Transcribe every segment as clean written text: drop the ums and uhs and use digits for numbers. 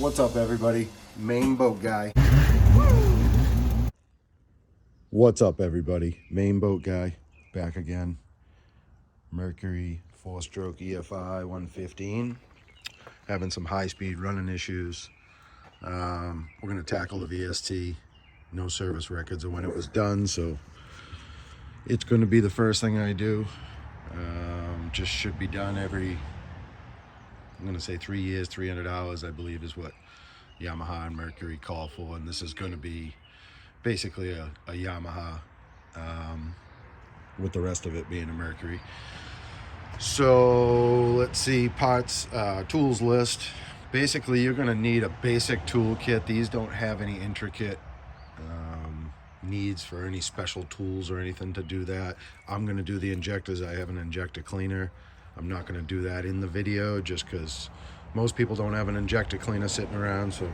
What's up, everybody? Main boat guy. What's up, everybody? Main boat guy, back again. Mercury 4-stroke EFI 115. Having some high-speed running issues. We're going to tackle the VST. No service records of when it was done, so it's going to be the first thing I do. Just should be done every, I'm going to say 3 years, 300 hours, I believe is what Yamaha and Mercury call for. And this is going to be basically a Yamaha, with the rest of it being a Mercury. So let's see, parts, tools list. Basically, you're going to need a basic tool kit. These don't have any intricate needs for any special tools or anything to do that. I'm going to do the injectors. I have an injector cleaner. I'm not going to do that in the video just because most people don't have an injector cleaner sitting around. So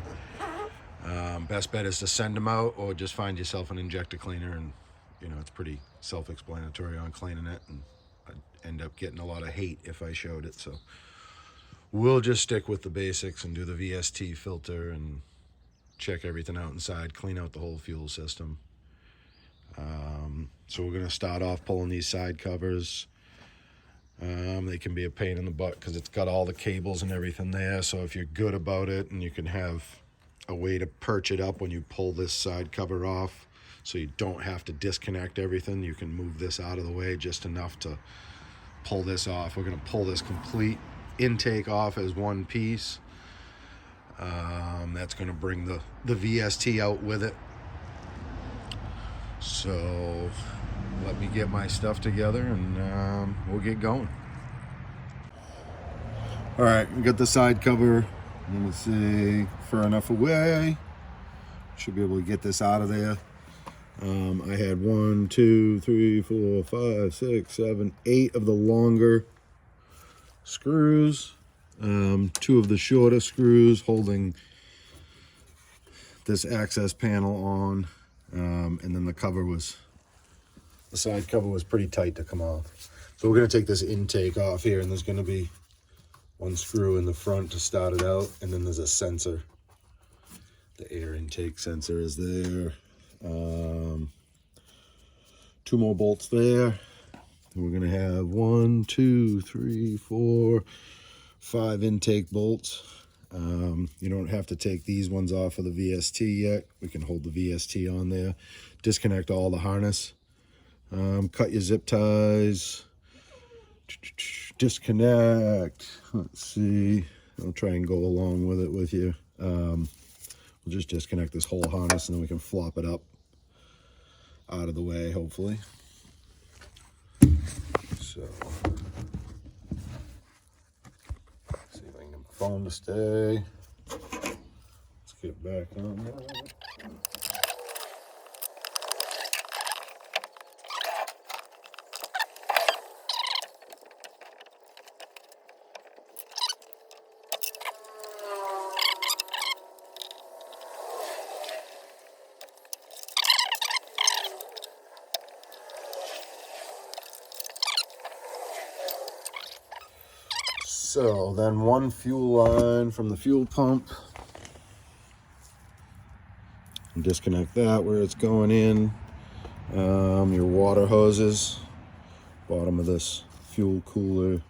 best bet is to send them out or just find yourself an injector cleaner, and you know, it's pretty self-explanatory on cleaning it, and I'd end up getting a lot of hate if I showed it. So we'll just stick with the basics and do the VST filter and check everything out inside, clean out the whole fuel system. So we're going to start off pulling these side covers. They can be a pain in the butt because it's got all the cables and everything there. So if you're good about it and you can have a way to perch it up when you pull this side cover off so you don't have to disconnect everything, you can move this out of the way just enough to pull this off. We're going to pull this complete intake off as one piece. That's going to bring the VST out with it. So let me get my stuff together and we'll get going. All right, we got the side cover, I'm going to say far enough away. Should be able to get this out of there. I had 1, 2, 3, 4, 5, 6, 7, 8 of the longer screws. 2 of the shorter screws holding this access panel on. And then the side cover was pretty tight to come off. So we're going to take this intake off here, and there's going to be one screw in the front to start it out, and then there's a sensor. The air intake sensor is there. 2 more bolts there. And we're going to have 1, 2, 3, 4, 5 intake bolts. You don't have to take these ones off of the VST yet. We can hold the VST on there. Disconnect all the harness. Cut your zip ties. Disconnect. Let's see. I'll try and go along with it with you. We'll just disconnect this whole harness and then we can flop it up out of the way, hopefully. So, see if I can get my phone to stay. Let's get back on that. So then one fuel line from the fuel pump. And disconnect that where it's going in. Your water hoses, bottom of this fuel cooler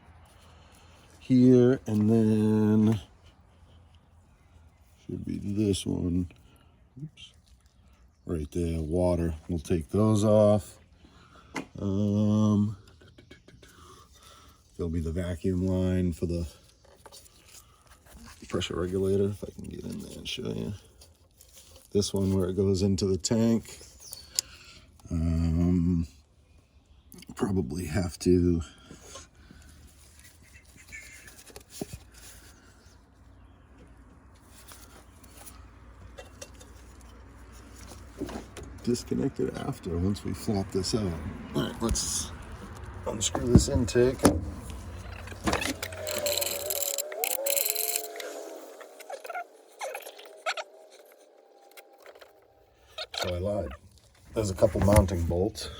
here, and then should be this one. Oops. Right there, water. We'll take those off. There'll be the vacuum line for the pressure regulator, if I can get in there and show you. This one where it goes into the tank. Probably have to disconnect it after once we flop this out. All right, let's unscrew this intake. So I lied. There's a couple mounting bolts,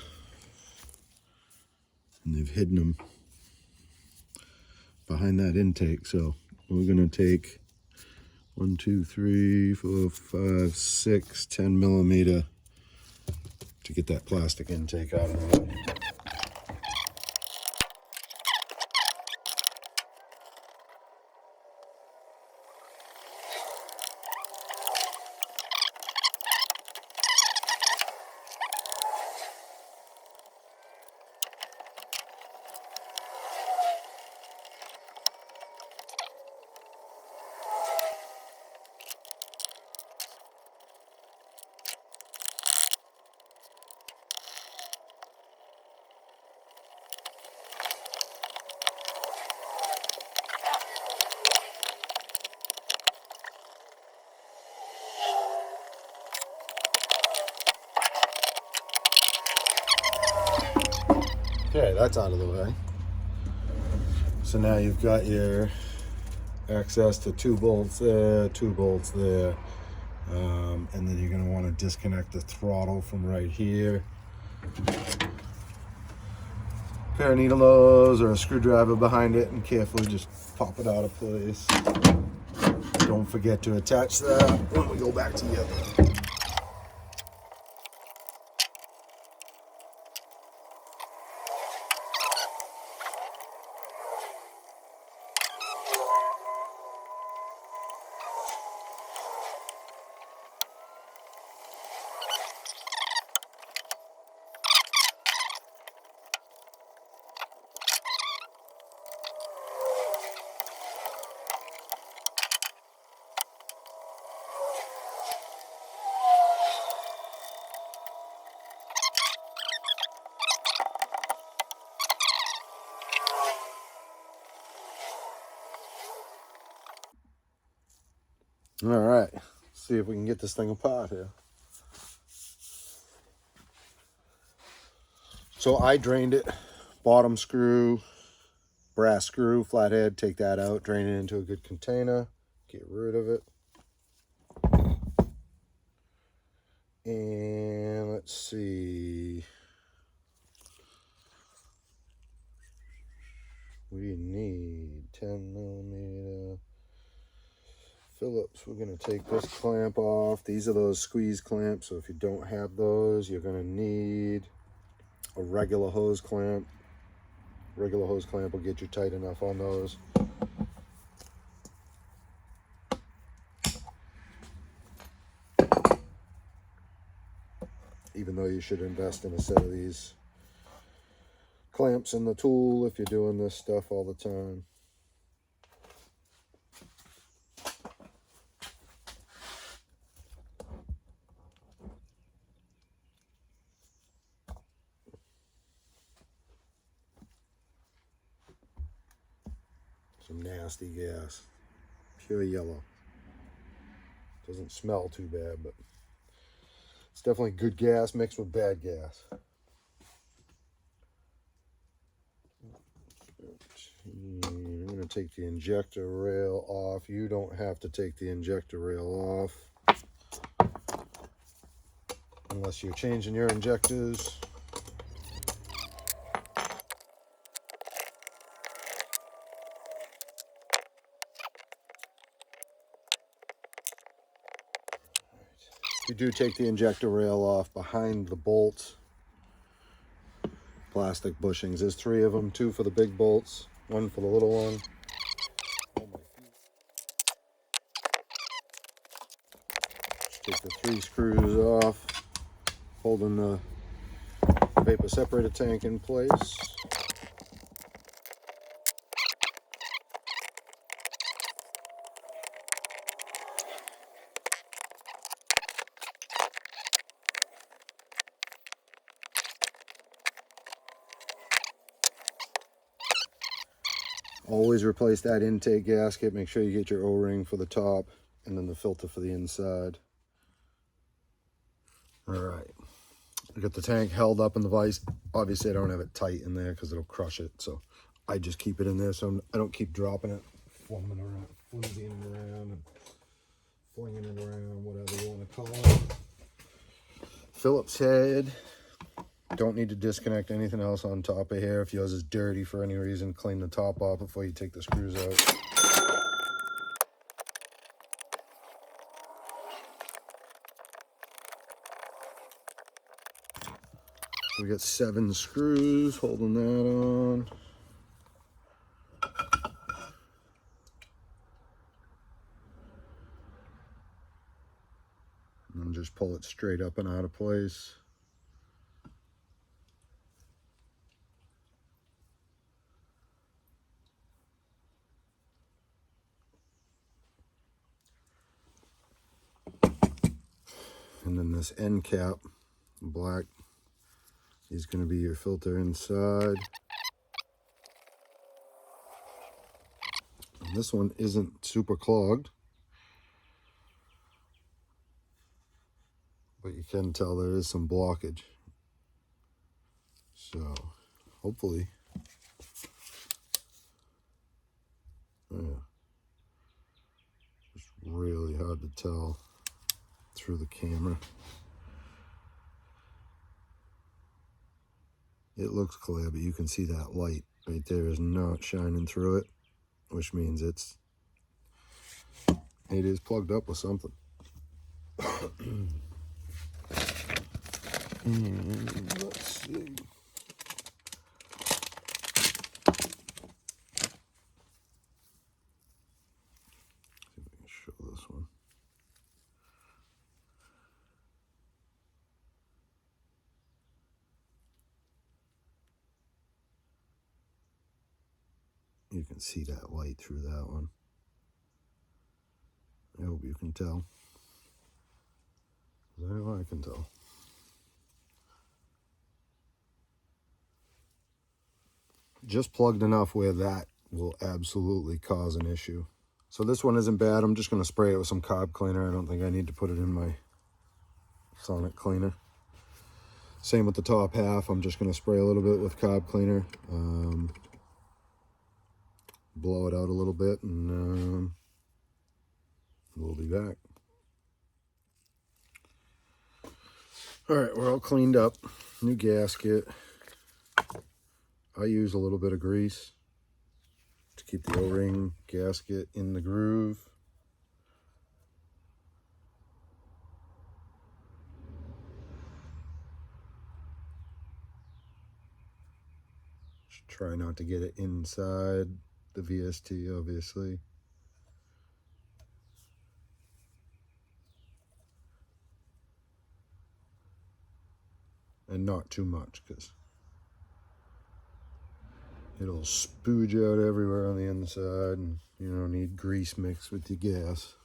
and they've hidden them behind that intake. So we're going to take 1, 2, 3, 4, 5, 6, 10 millimeter to get that plastic intake out of the way. Okay, that's out of the way. So now you've got your access to 2 bolts there, 2 bolts there. And then you're going to want to disconnect the throttle from right here. Pair of needles or a screwdriver behind it and carefully just pop it out of place. Don't forget to attach that when we go back together. All right, see if we can get this thing apart here. So I drained it, bottom screw, brass screw, flathead, take that out, drain it into a good container, get rid of it. And let's see. We need 10 millimeter Phillips. We're going to take this clamp off. These are those squeeze clamps, so if you don't have those, you're going to need a regular hose clamp. Regular hose clamp will get you tight enough on those. Even though you should invest in a set of these clamps in the tool if you're doing this stuff all the time. Some nasty gas, pure yellow. Doesn't smell too bad, but it's definitely good gas mixed with bad gas. I'm going to take the injector rail off. You don't have to take the injector rail off unless you're changing your injectors. You do take the injector rail off behind the bolts. Plastic bushings. There's 3 of them, 2 for the big bolts, 1 for the little one. Just take the 3 screws off, holding the vapor separator tank in place. Always replace that intake gasket. Make sure you get your O-ring for the top and then the filter for the inside. All right. I got the tank held up in the vise. Obviously, I don't have it tight in there because it'll crush it. So I just keep it in there so I don't keep dropping it, flumming around, flimsying it around, and flinging it around, whatever you want to call it. Phillips head. Don't need to disconnect anything else on top of here. If yours is dirty for any reason, clean the top off before you take the screws out. So we got 7 screws holding that on. And just pull it straight up and out of place. And then this end cap, black, is going to be your filter inside. And this one isn't super clogged, but you can tell there is some blockage. So hopefully, yeah, it's really hard to tell through the camera. It looks clear, but you can see that light right there is not shining through it, which means it is plugged up with something. And let's see. See if I can show this one. You can see that light through that one. I hope you can tell. I know I can tell. Just plugged enough where that will absolutely cause an issue. So this one isn't bad. I'm just going to spray it with some carb cleaner. I don't think I need to put it in my sonic cleaner. Same with the top half. I'm just going to spray a little bit with carb cleaner. Blow it out a little bit, and we'll be back. All right, we're all cleaned up. New gasket. I use a little bit of grease to keep the O-ring gasket in the groove. Just try not to get it inside the VST, obviously. And not too much, because it'll spooge out everywhere on the inside, and you don't need grease mixed with your gas.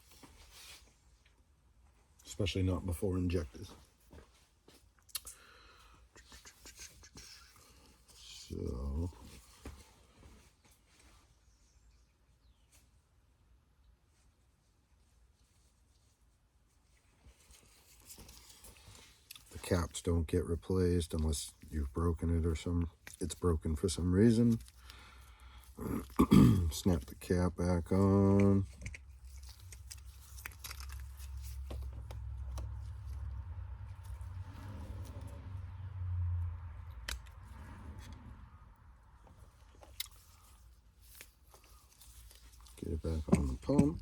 Especially not before injectors. So the caps don't get replaced unless you've broken it or it's broken for some reason. Snap the cap back on. Get it back on the pump.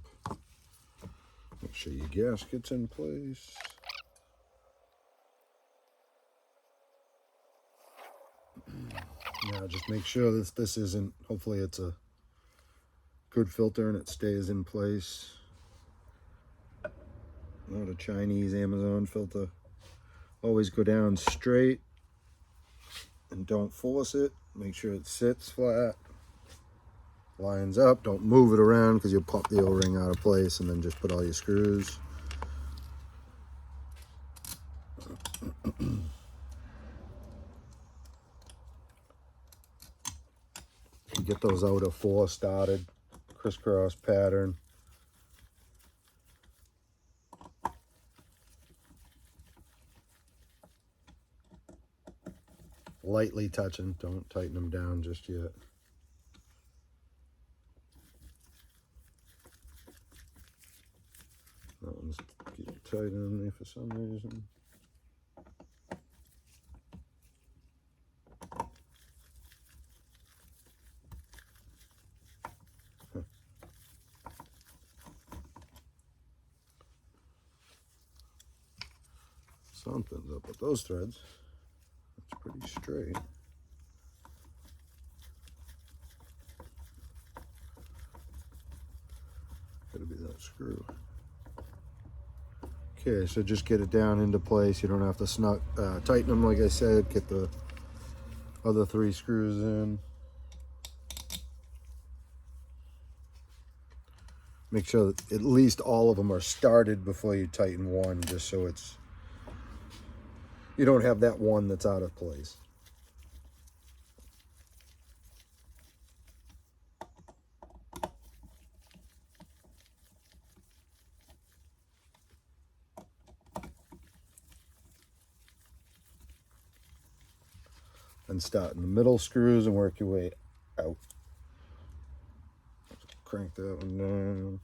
Make sure your gasket's in place. Now just make sure that this isn't, hopefully it's a good filter and it stays in place. Not a Chinese Amazon filter. Always go down straight and don't force it. Make sure it sits flat, lines up. Don't move it around because you'll pop the O-ring out of place, and then just put all your screws. You get those out of 4 started, crisscross pattern. Lightly touching, don't tighten them down just yet. That one's getting tight on me for some reason. Something's up with those threads. It's pretty straight. Gotta be that screw. Okay, so just get it down into place. You don't have to tighten them like I said. Get the other 3 screws in. Make sure that at least all of them are started before you tighten one, just so you don't have that one that's out of place. And start in the middle screws and work your way out. Crank that one down.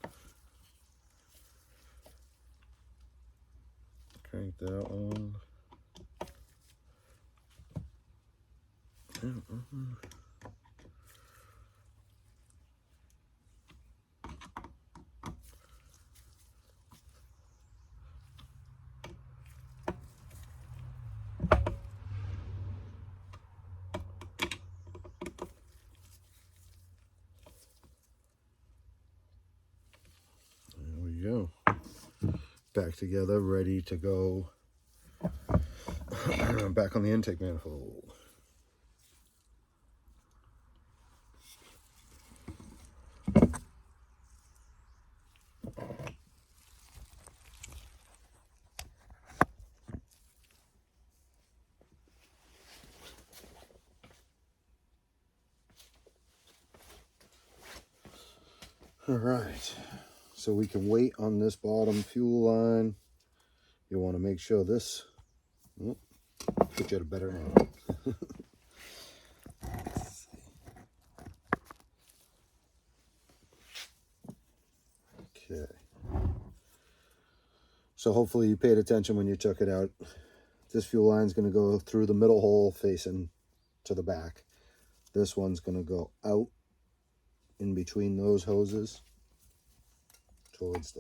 Crank that one. There we go. Back together, ready to go. Back on the intake manifold. All right, so we can wait on this bottom fuel line. You want to make sure this, put you at a better angle. Okay. So hopefully you paid attention when you took it out. This fuel line is going to go through the middle hole facing to the back. This one's going to go out in between those hoses towards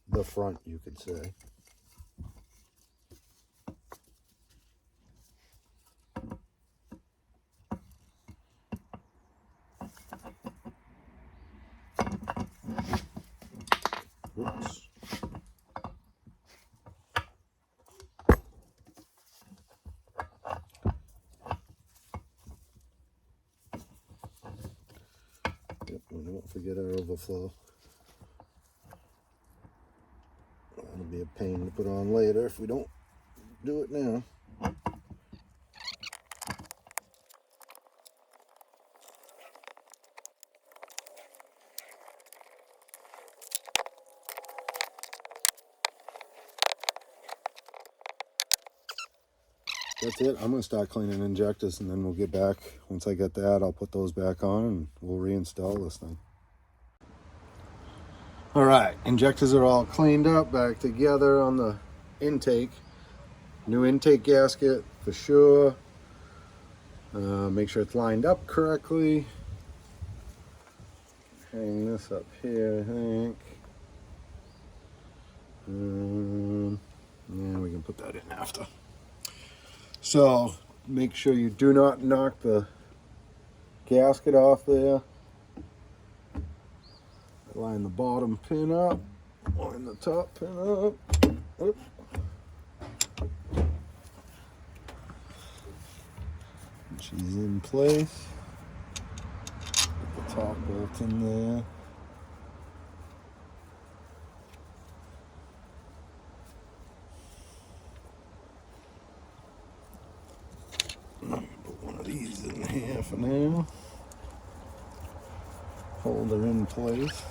the front, you could say. Whoops. Yep, and don't forget our overflow. That'll be a pain to put on later if we don't do it now. That's it. I'm going to start cleaning injectors and then we'll get back. Once I get that, I'll put those back on and we'll reinstall this thing. All right, injectors are all cleaned up, back together on the intake. New intake gasket for sure. Make sure it's lined up correctly. Hang this up here, I think. Yeah, we can put that in after. So make sure you do not knock the gasket off there. Line the bottom pin up, line the top pin up. Oop. She's in place. Put the top bolt in there. Put one of these in here for now. Hold her in place.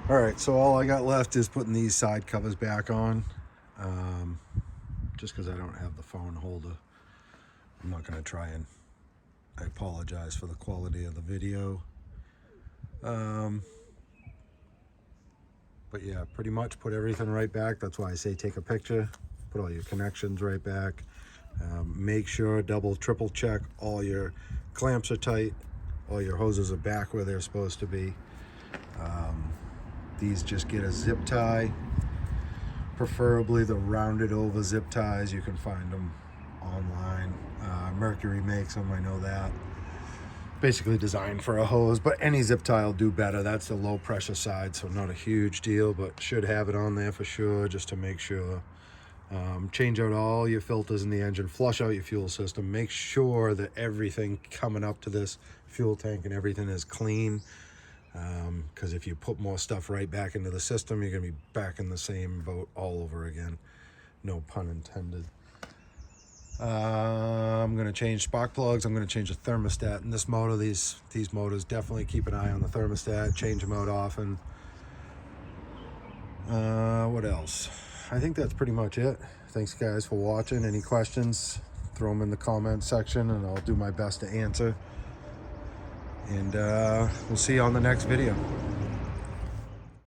All right, so all I got left is putting these side covers back on. Just because I don't have the phone holder, I'm not going to try, and I apologize for the quality of the video. But yeah, pretty much put everything right back. That's why I say take a picture, put all your connections right back. Make sure, double, triple check all your clamps are tight, all your hoses are back where they're supposed to be. These just get a zip tie, preferably the rounded over zip ties. You can find them online. Mercury makes them, I know that. Basically designed for a hose, but any zip tie will do better. That's the low pressure side, so not a huge deal, but should have it on there for sure, just to make sure. Change out all your filters in the engine, flush out your fuel system, make sure that everything coming up to this fuel tank and everything is clean, because if you put more stuff right back into the system, you're going to be back in the same boat all over again. No pun intended. I'm going to change spark plugs. I'm going to change the thermostat in this motor. These motors, definitely keep an eye on the thermostat, change them out often. What else? I think that's pretty much it. Thanks guys for watching. Any questions, throw them in the comment section and I'll do my best to answer. And we'll see you on the next video.